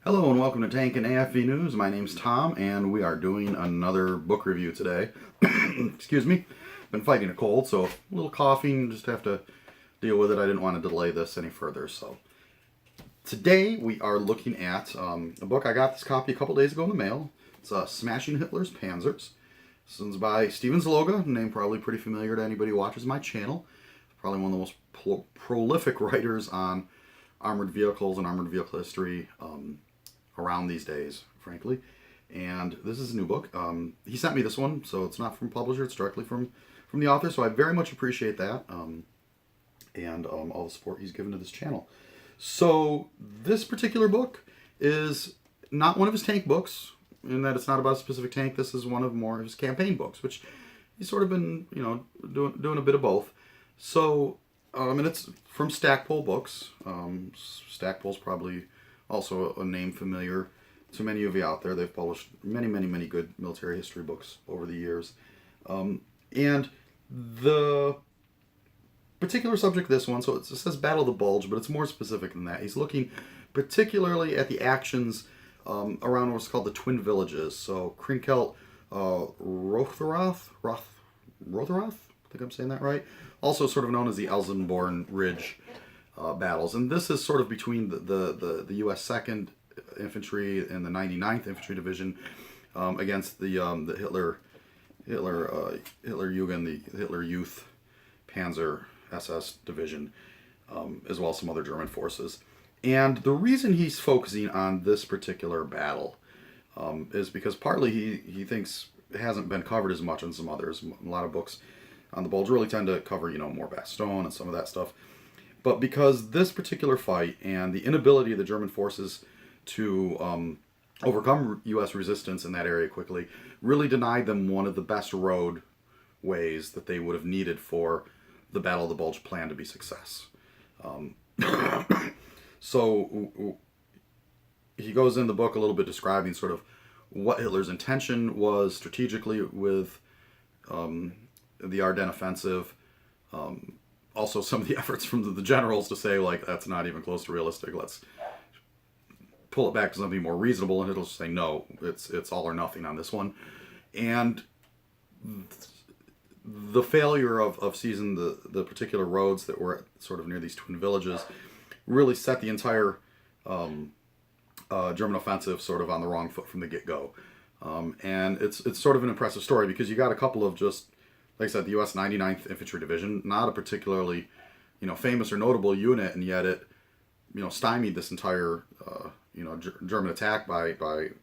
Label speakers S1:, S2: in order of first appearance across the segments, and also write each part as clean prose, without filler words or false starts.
S1: Hello and welcome to Tank and AFV News. My name's Tom and we are doing another book review today. Excuse me. Been fighting a cold, so a little coughing, just have to deal with it. I didn't want to delay this any further. So today we are looking at a book. I got this copy a couple days ago in the mail. It's Smashing Hitler's Panzers. This one's by Steven Zaloga, a name probably pretty familiar to anybody who watches my channel. Probably one of the most prolific writers on armored vehicles and armored vehicle history around these days, frankly. And this is a new book. He sent me this one, so it's not from publisher, it's directly from the author, so I very much appreciate that, and all the support he's given to this channel. So this particular book is not one of his tank books, in that it's not about a specific tank. This is one of more of his campaign books, which he's sort of been, doing a bit of both. So, and it's from Stackpole Books. Stackpole's probably also a name familiar to many of you out there. They've published many good military history books over the years. And the particular subject of this one, so it says Battle of the Bulge, but it's more specific than that. He's looking particularly at the actions around what's called the Twin Villages. So Krinkelt, Rotherath, I think I'm saying that right. Also sort of known as the Elsenborn Ridge battles. And this is sort of between the U.S. 2nd Infantry and the 99th Infantry Division against the Hitler Jugend, the Hitler Youth Panzer SS Division, as well as some other German forces. And the reason he's focusing on this particular battle is because partly he thinks it hasn't been covered as much in some others. A lot of books on the Bulge really tend to cover, more Bastogne and some of that stuff. But because this particular fight and the inability of the German forces to overcome U.S. resistance in that area quickly really denied them one of the best roadways that they would have needed for the Battle of the Bulge plan to be success. So he goes in the book a little bit describing sort of what Hitler's intention was strategically with the Ardennes offensive. Also some of the efforts from the generals to say, like, that's not even close to realistic. Let's pull it back to something more reasonable. And it'll say, no, it's all or nothing on this one. And the failure of seizing the particular roads that were sort of near these twin villages really set the entire German offensive sort of on the wrong foot from the get-go. And it's sort of an impressive story because you got a couple of just, like I said, the U.S. 99th Infantry Division, not a particularly, famous or notable unit, and yet it, stymied this entire, German attack by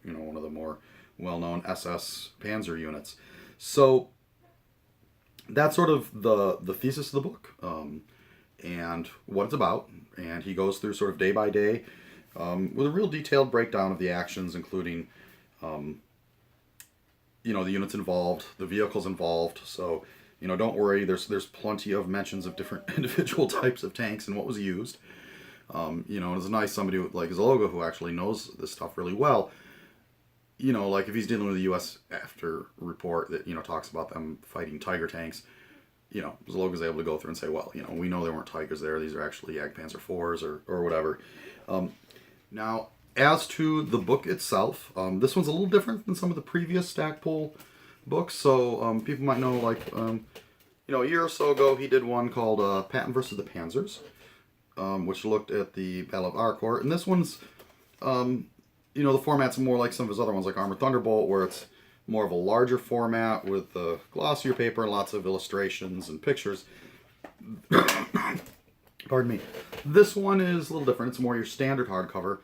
S1: one of the more well-known SS Panzer units. So that's sort of the thesis of the book, and what it's about. And he goes through sort of day by day with a real detailed breakdown of the actions, including the units involved, the vehicles involved. So, don't worry, there's plenty of mentions of different individual types of tanks and what was used. It's nice somebody like Zaloga who actually knows this stuff really well. Like if he's dealing with the U.S. after report that, talks about them fighting Tiger tanks, Zaloga's able to go through and say, well, we know there weren't Tigers there. These are actually Jagdpanzer IVs or whatever. Now, as to the book itself, this one's a little different than some of the previous Stackpole books. So people might know, like, a year or so ago, he did one called Patton versus the Panzers, which looked at the Battle of Arcourt. And this one's, the format's more like some of his other ones, like Armored Thunderbolt, where it's more of a larger format with glossier paper and lots of illustrations and pictures. Pardon me. This one is a little different. It's more your standard hardcover.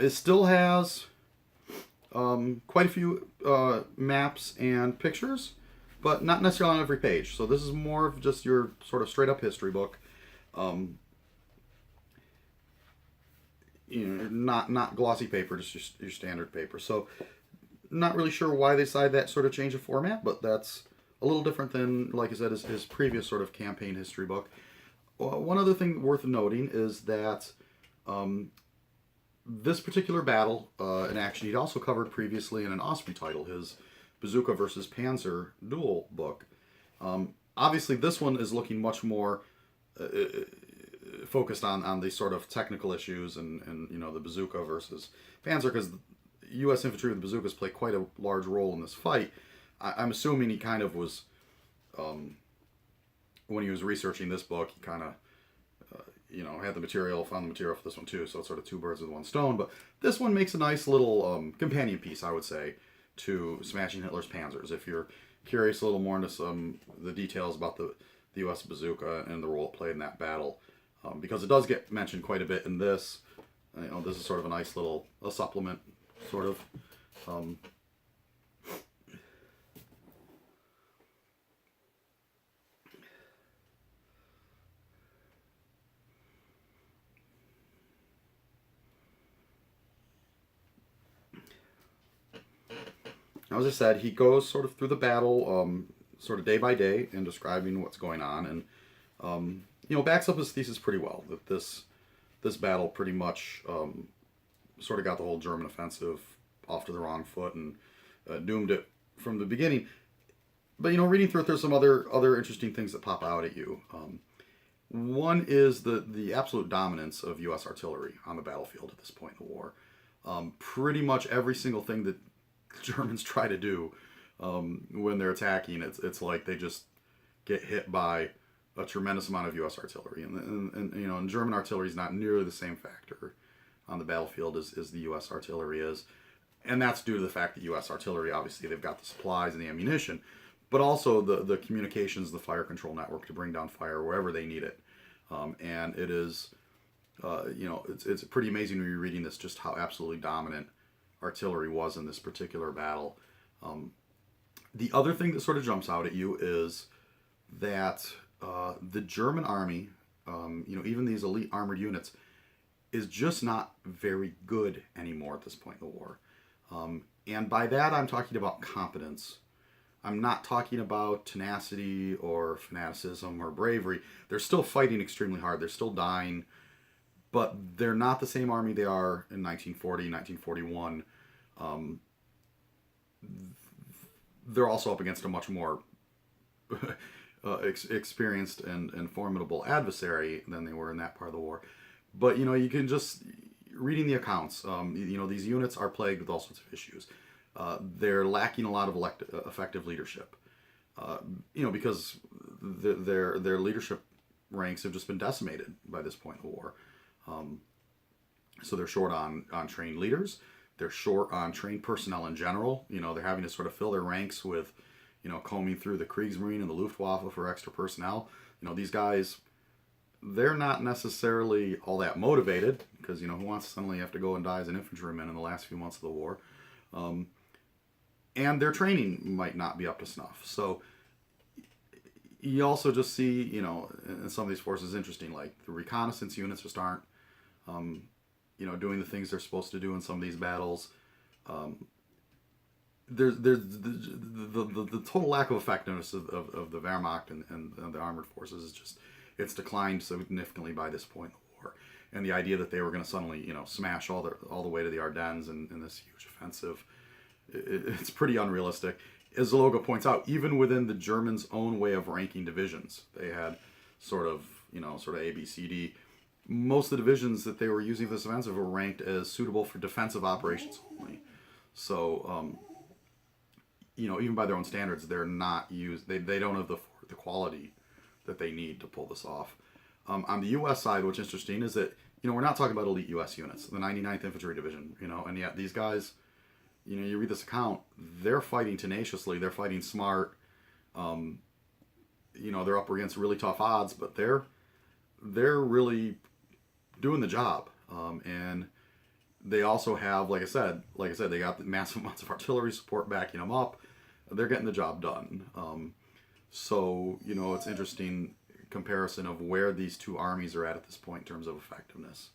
S1: It still has quite a few maps and pictures, but not necessarily on every page. So this is more of just your sort of straight up history book. Not glossy paper, just your standard paper. So not really sure why they decided that sort of change of format, but that's a little different than, like I said, his previous sort of campaign history book. One other thing worth noting is that this particular battle in action he'd also covered previously in an Osprey title, his Bazooka versus Panzer duel book. Obviously, this one is looking much more focused on these sort of technical issues and you know, the bazooka versus Panzer, because U.S. infantry with bazookas play quite a large role in this fight. I'm assuming he kind of was, when he was researching this book, he kind of, you know, had the material, found the material for this one too, so it's sort of two birds with one stone. But this one makes a nice little companion piece, I would say, to Smashing Hitler's Panzers. If you're curious a little more into some the details about the U.S. bazooka and the role it played in that battle, because it does get mentioned quite a bit in this. You know, this is sort of a nice little supplement, sort of. Now, as I said, he goes sort of through the battle, sort of day by day, and describing what's going on, and you know, backs up his thesis pretty well. That this battle pretty much sort of got the whole German offensive off to the wrong foot and doomed it from the beginning. But you know, reading through it, there's some other interesting things that pop out at you. One is the absolute dominance of U.S. artillery on the battlefield at this point in the war. Pretty much every single thing that Germans try to do when they're attacking, it's like they just get hit by a tremendous amount of U.S. artillery, and you know, and German artillery is not nearly the same factor on the battlefield as the U.S. artillery is, and that's due to the fact that U.S. artillery, obviously, they've got the supplies and the ammunition, but also the communications, the fire control network to bring down fire wherever they need it, and it is, you know, it's pretty amazing when you're reading this just how absolutely dominant artillery was in this particular battle. The other thing that sort of jumps out at you is that the German army, you know, even these elite armored units, is just not very good anymore at this point in the war. And by that, I'm talking about competence. I'm not talking about tenacity or fanaticism or bravery. They're still fighting extremely hard. They're still dying. But they're not the same army they are in 1940, 1941. They're also up against a much more experienced and formidable adversary than they were in that part of the war. But, you know, you can just, reading the accounts, you know, these units are plagued with all sorts of issues. They're lacking a lot of effective leadership, you know, because their leadership ranks have just been decimated by this point in the war. So they're short on trained leaders. They're short on trained personnel in general. You know, they're having to sort of fill their ranks with, you know, combing through the Kriegsmarine and the Luftwaffe for extra personnel. You know, these guys, they're not necessarily all that motivated because, you know, who wants to suddenly have to go and die as an infantryman in the last few months of the war? And their training might not be up to snuff. So you also just see, you know, in some of these forces, interesting, like the reconnaissance units just aren't, you know, doing the things they're supposed to do in some of these battles. There's the total lack of effectiveness of the Wehrmacht and the armored forces is just, it's declined significantly by this point in the war. And the idea that they were going to suddenly, you know, smash all the way to the Ardennes in this huge offensive, it's pretty unrealistic. As Zaloga points out, even within the Germans' own way of ranking divisions, they had sort of A, B, C, D. Most of the divisions that they were using for this offensive were ranked as suitable for defensive operations only. So, you know, even by their own standards, they're not used. They don't have the quality that they need to pull this off. On the U.S. side, what's interesting is that, you know, we're not talking about elite U.S. units, the 99th Infantry Division, you know, and yet these guys, you know, you read this account, they're fighting tenaciously, they're fighting smart, you know, they're up against really tough odds, but they're really doing the job. And they also have, like I said, they got the massive amounts of artillery support backing them up. They're getting the job done. So, you know, it's interesting comparison of where these two armies are at this point in terms of effectiveness.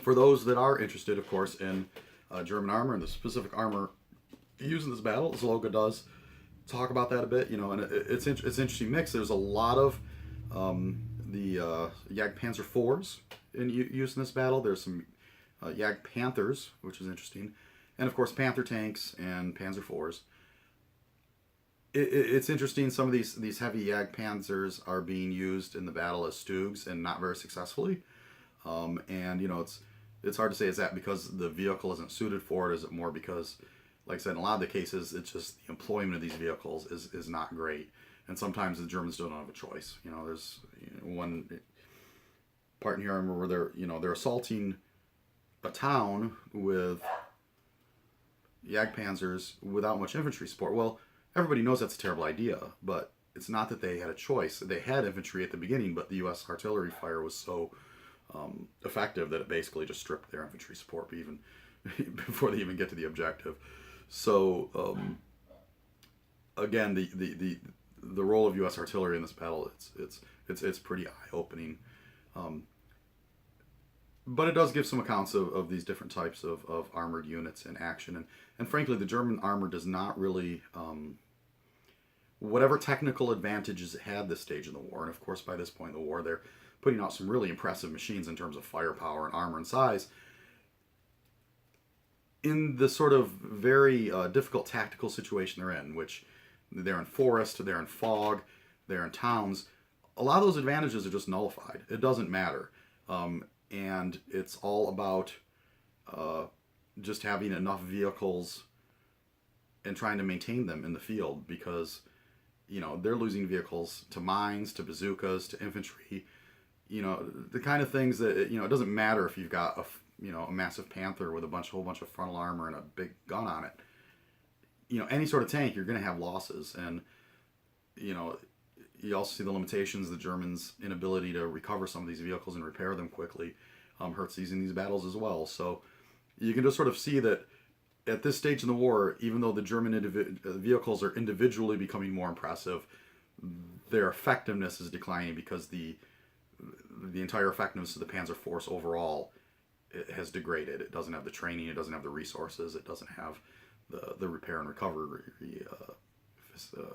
S1: For those that are interested, of course, in German armor and the specific armor used in this battle, Zaloga does talk about that a bit, you know, and it's an interesting mix. There's a lot of the Jagdpanzer IVs used in this battle. There's some Jagdpanthers, which is interesting, and of course Panther tanks and Panzer IVs. It's interesting. Some of these heavy Panzers are being used in the battle as Stugs and not very successfully. And it's hard to say, is that because the vehicle isn't suited for it? Is it more because, like I said, in a lot of the cases, it's just the employment of these vehicles is not great. And sometimes the Germans don't have a choice. There's one part in here I remember where they're assaulting a town with Panzers without much infantry support. Well, everybody knows that's a terrible idea, but it's not that they had a choice. They had infantry at the beginning, but the U.S. artillery fire was so effective that it basically just stripped their infantry support even before they even get to the objective. So again, the role of U.S. artillery in this battle, it's pretty eye-opening. But it does give some accounts of these different types of armored units in action. And frankly, the German armor does not really, whatever technical advantages it had this stage in the war, and of course by this point in the war they're putting out some really impressive machines in terms of firepower and armor and size, in the sort of very difficult tactical situation they're in, which they're in forest, they're in fog, they're in towns, a lot of those advantages are just nullified. It doesn't matter. And it's all about just having enough vehicles and trying to maintain them in the field, because they're losing vehicles to mines, to bazookas, to infantry, the kind of things that it doesn't matter if you've got a massive Panther with a whole bunch of frontal armor and a big gun on it. Any sort of tank, you're going to have losses. And you also see the limitations, the Germans' inability to recover some of these vehicles and repair them quickly hurts these in these battles as well. So you can just sort of see that at this stage in the war, even though the German vehicles are individually becoming more impressive, their effectiveness is declining because the entire effectiveness of the Panzer Force overall has degraded. It doesn't have the training, it doesn't have the resources, it doesn't have the repair and recovery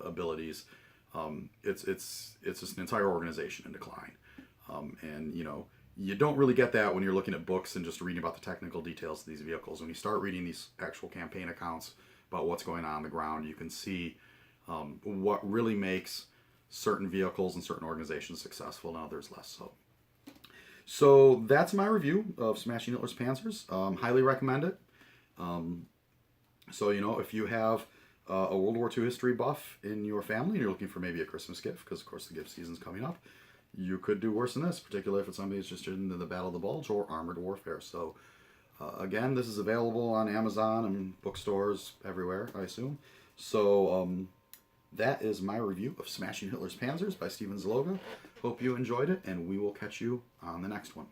S1: abilities. It's just an entire organization in decline. And you don't really get that when you're looking at books and just reading about the technical details of these vehicles. When you start reading these actual campaign accounts about what's going on the ground, you can see what really makes certain vehicles and certain organizations successful and others less so. So that's my review of Smashing Hitler's Panzers. Highly recommend it. So if you have a World War II history buff in your family and you're looking for maybe a Christmas gift, because of course the gift season's coming up, you could do worse than this, particularly if it's somebody who's just into the Battle of the Bulge or armored warfare. So again, this is available on Amazon and bookstores everywhere, I assume. So that is my review of Smashing Hitler's Panzers by Steven Zaloga. Hope you enjoyed it, and we will catch you on the next one.